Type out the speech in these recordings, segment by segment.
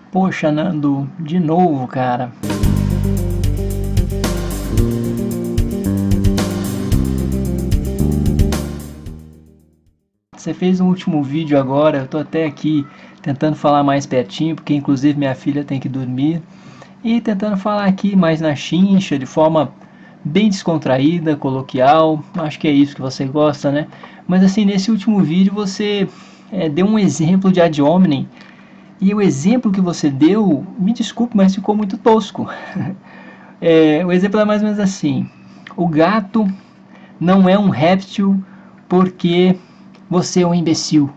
Poxa, Nando, de novo, cara. Você fez um último vídeo agora, eu tô até aqui tentando falar mais pertinho, porque inclusive minha filha tem que dormir. E tentando falar aqui mais na chincha, de forma bem descontraída, coloquial. Acho que é isso que você gosta, né? Mas assim, nesse último vídeo você deu um exemplo de ad hominem. E o exemplo que você deu, me desculpe, mas ficou muito tosco. O exemplo é mais ou menos assim: o gato não é um réptil porque você é um imbecil.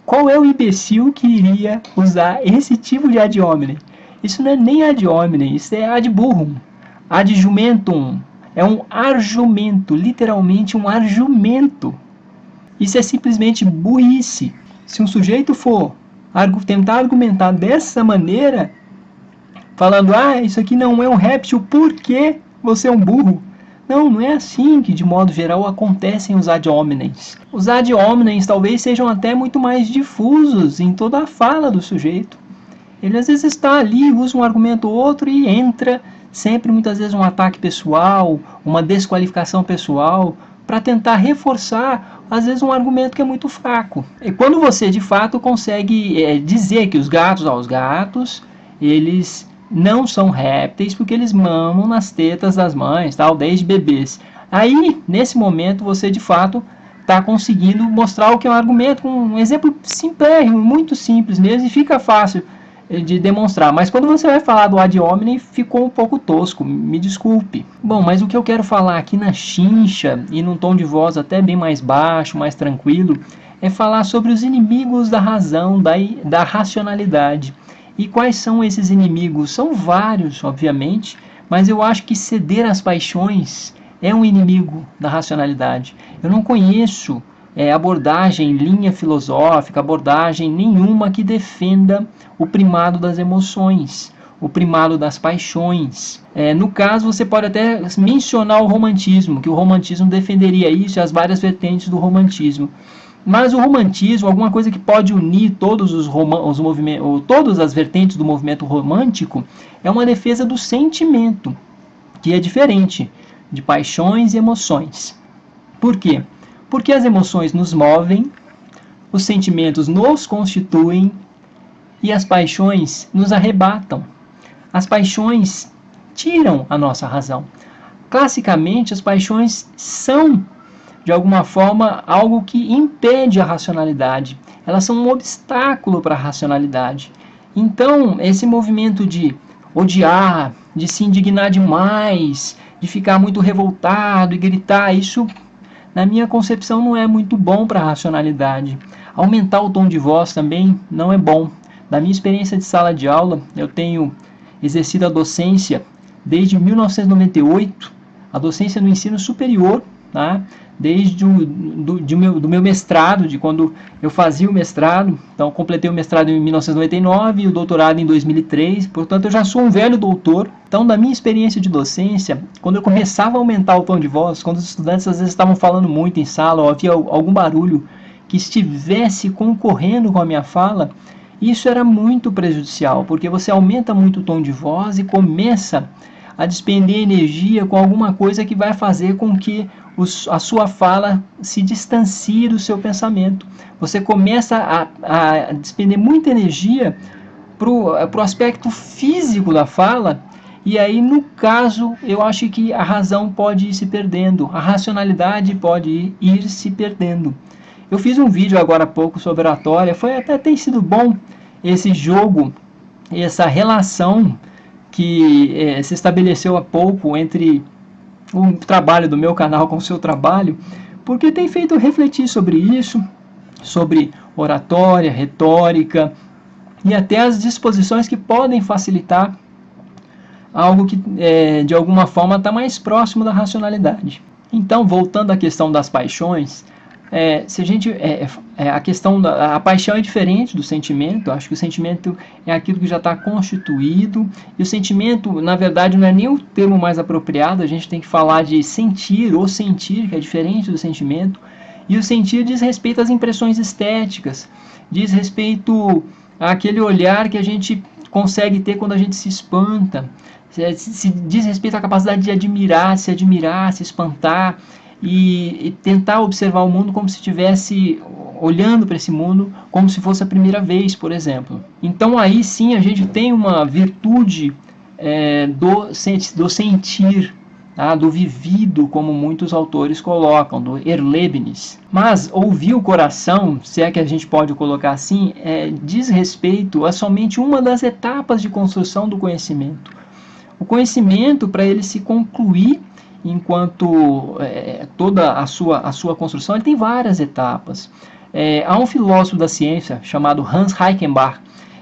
Qual é o imbecil que iria usar esse tipo de ad hominem? Isso não é nem ad hominem, isso é ad burrum, ad jumentum. É um argumento, literalmente um argumento. Isso é simplesmente burrice. Se um sujeito for tentar argumentar dessa maneira, falando, isso aqui não é um réptil porque você é um burro. Não, não é assim que, de modo geral, acontecem os ad hominems. Os ad hominems talvez sejam até muito mais difusos em toda a fala do sujeito. Ele às vezes está ali, usa um argumento ou outro e entra sempre, muitas vezes, um ataque pessoal, uma desqualificação pessoal, para tentar reforçar, às vezes, um argumento que é muito fraco. E quando você, de fato, consegue dizer que os gatos, eles não são répteis porque eles mamam nas tetas das mães, tal, desde bebês. Aí, nesse momento, você, de fato, está conseguindo mostrar o que é um argumento, com um exemplo simplérrimo, muito simples mesmo, e fica fácil de demonstrar, mas quando você vai falar do ad hominem ficou um pouco tosco, me desculpe. Bom, mas o que eu quero falar aqui na chincha e num tom de voz até bem mais baixo, mais tranquilo, é falar sobre os inimigos da razão, da racionalidade. E quais são esses inimigos? São vários, obviamente, mas eu acho que ceder às paixões é um inimigo da racionalidade. Eu não conheço abordagem, linha filosófica, abordagem nenhuma que defenda o primado das emoções, o primado das paixões. No caso, você pode até mencionar o romantismo, que o romantismo defenderia isso e as várias vertentes do romantismo. Mas o romantismo, alguma coisa que pode unir todos os movimentos, ou todas as vertentes do movimento romântico, é uma defesa do sentimento, que é diferente de paixões e emoções. Por quê? Porque as emoções nos movem, os sentimentos nos constituem e as paixões nos arrebatam. As paixões tiram a nossa razão. Classicamente, as paixões são, de alguma forma, algo que impede a racionalidade. Elas são um obstáculo para a racionalidade. Então, esse movimento de odiar, de se indignar demais, de ficar muito revoltado e gritar, isso, na minha concepção, não é muito bom para a racionalidade. Aumentar o tom de voz também não é bom. Da minha experiência de sala de aula, eu tenho exercido a docência desde 1998, a docência no ensino superior, tá? Desde do meu mestrado, de quando eu fazia o mestrado. Então, completei o mestrado em 1999 e o doutorado em 2003, portanto, eu já sou um velho doutor. Então, da minha experiência de docência, quando eu começava a aumentar o tom de voz, quando os estudantes às vezes estavam falando muito em sala, ou havia algum barulho que estivesse concorrendo com a minha fala, isso era muito prejudicial, porque você aumenta muito o tom de voz e começa a despender energia com alguma coisa que vai fazer com que a sua fala se distancie do seu pensamento. Você começa a despender muita energia para o aspecto físico da fala, e aí, no caso, eu acho que a razão pode ir se perdendo, a racionalidade pode ir se perdendo. Eu fiz um vídeo agora há pouco sobre oratória, até tem sido bom esse jogo, essa relação que se estabeleceu há pouco entre o trabalho do meu canal com o seu trabalho, porque tem feito refletir sobre isso, sobre oratória, retórica e até as disposições que podem facilitar algo que de alguma forma está mais próximo da racionalidade. Então, voltando à questão das paixões, se a gente a questão a paixão é diferente do sentimento. Eu acho que o sentimento é aquilo que já está constituído, e o sentimento, na verdade, não é nem o termo mais apropriado. A gente tem que falar de sentir ou sentir, que é diferente do sentimento. E o sentir diz respeito às impressões estéticas, diz respeito aquele olhar que a gente consegue ter quando a gente se espanta, se diz respeito à capacidade de admirar, se espantar e tentar observar o mundo como se estivesse olhando para esse mundo como se fosse a primeira vez, por exemplo. Então aí sim a gente tem uma virtude do sentir, tá? Do vivido, como muitos autores colocam, do Erlebnis. Mas ouvir o coração, se é que a gente pode colocar assim, diz respeito a somente uma das etapas de construção do conhecimento. O conhecimento, para ele se concluir enquanto toda a sua construção, ele tem várias etapas. Há um filósofo da ciência chamado Hans Reichenbach,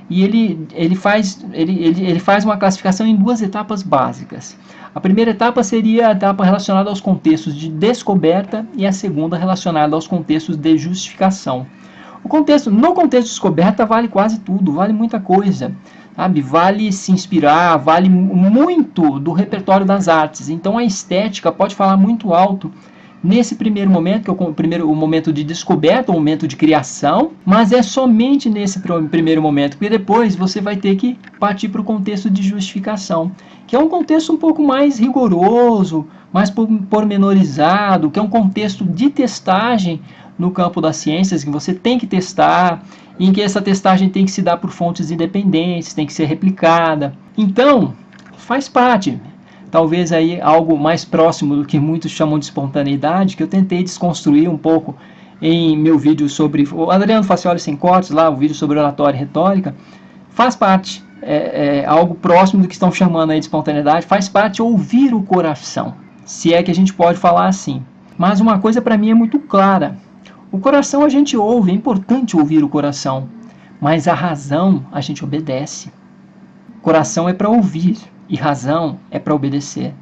e ele faz uma classificação em duas etapas básicas. A primeira etapa seria a etapa relacionada aos contextos de descoberta e a segunda relacionada aos contextos de justificação. No contexto de descoberta vale quase tudo, vale muita coisa. Sabe? Vale se inspirar, vale muito do repertório das artes. Então a estética pode falar muito alto nesse primeiro momento, que é o momento de descoberta, o momento de criação, mas é somente nesse primeiro momento, porque depois você vai ter que partir para o contexto de justificação, que é um contexto um pouco mais rigoroso, mais pormenorizado, que é um contexto de testagem no campo das ciências, que você tem que testar, em que essa testagem tem que se dar por fontes independentes, tem que ser replicada. Então, faz parte. Talvez aí algo mais próximo do que muitos chamam de espontaneidade, que eu tentei desconstruir um pouco em meu vídeo sobre o Adriano Facioli Sem Cortes, lá o vídeo sobre oratória e retórica, faz parte, algo próximo do que estão chamando aí de espontaneidade, faz parte ouvir o coração, se é que a gente pode falar assim. Mas uma coisa para mim é muito clara, o coração a gente ouve, é importante ouvir o coração, mas a razão a gente obedece. Coração é para ouvir e razão é para obedecer.